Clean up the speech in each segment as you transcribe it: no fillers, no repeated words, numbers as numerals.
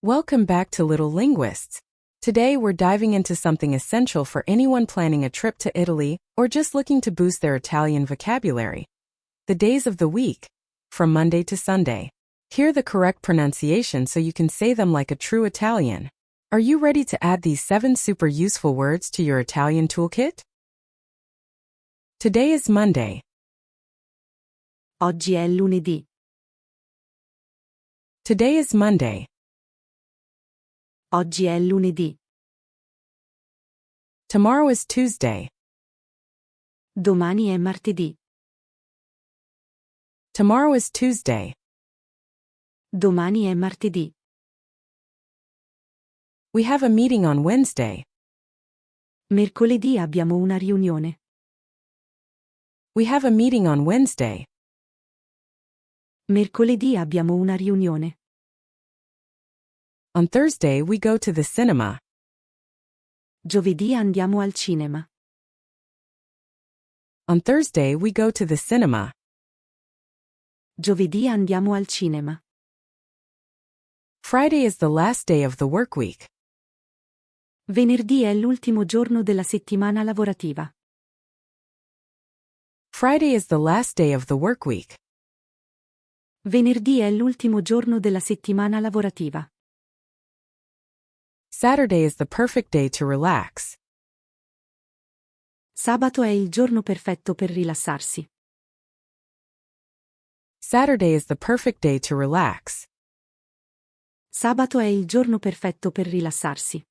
Welcome back to Little Linguists. Today we're diving into something essential for anyone planning a trip to Italy or just looking to boost their Italian vocabulary. The days of the week, from Monday to Sunday. Hear the correct pronunciation so you can say them like a true Italian. Are you ready to add these 7 super useful words to your Italian toolkit? Today is Monday. Oggi è lunedì. Today is Monday. Oggi è lunedì. Tomorrow is Tuesday. Domani è martedì. Tomorrow is Tuesday. Domani è martedì. We have a meeting on Wednesday. Mercoledì abbiamo una riunione. We have a meeting on Wednesday. Mercoledì abbiamo una riunione. On Thursday we go to the cinema. Giovedì andiamo al cinema. On Thursday we go to the cinema. Giovedì andiamo al cinema. Friday is the last day of the work week. Venerdì è l'ultimo giorno della settimana lavorativa. Friday is the last day of the work week. Venerdì è l'ultimo giorno della settimana lavorativa. Saturday is the perfect day to relax. Sabato è il giorno perfetto per rilassarsi. Saturday is the perfect day to relax. Sabato è il giorno perfetto per rilassarsi.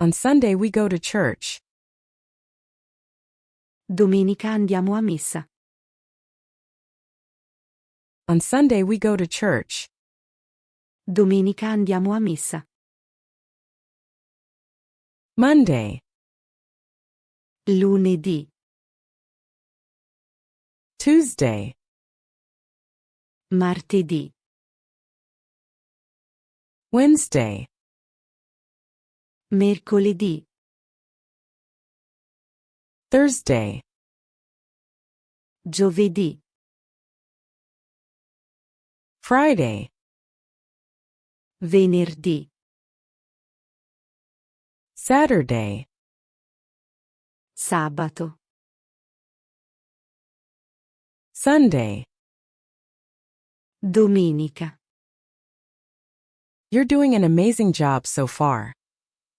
On Sunday we go to church. Domenica andiamo a messa. On Sunday we go to church. Domenica andiamo a messa. Monday. Lunedì. Tuesday. Martedì. Wednesday. Mercoledì. Thursday. Giovedì. Friday. Venerdì. Saturday. Sabato. Sunday. Domenica. You're doing an amazing job so far.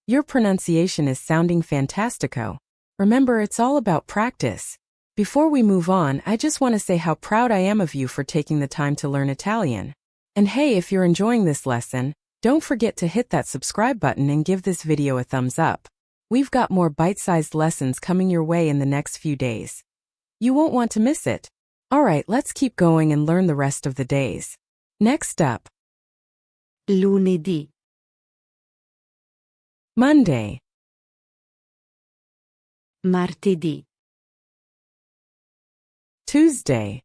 Your pronunciation is sounding fantastico. Remember, it's all about practice. Before we move on, I just want to say how proud I am of you for taking the time to learn Italian. And hey, if you're enjoying this lesson, don't forget to hit that subscribe button and give this video a thumbs up. We've got more bite-sized lessons coming your way in the next few days. You won't want to miss it. Alright, let's keep going and learn the rest of the days. Next up. Lunedì. Monday. Martedì. Tuesday.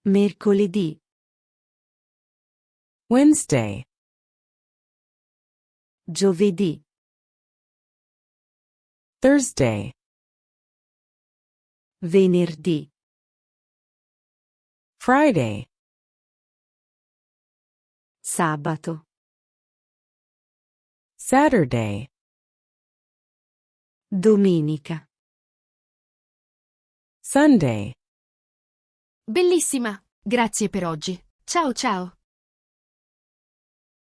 Mercoledì. Wednesday. Giovedì. Thursday. Venerdì. Friday. Sabato. Saturday. Domenica. Sunday. Bellissima! Grazie per oggi. Ciao ciao!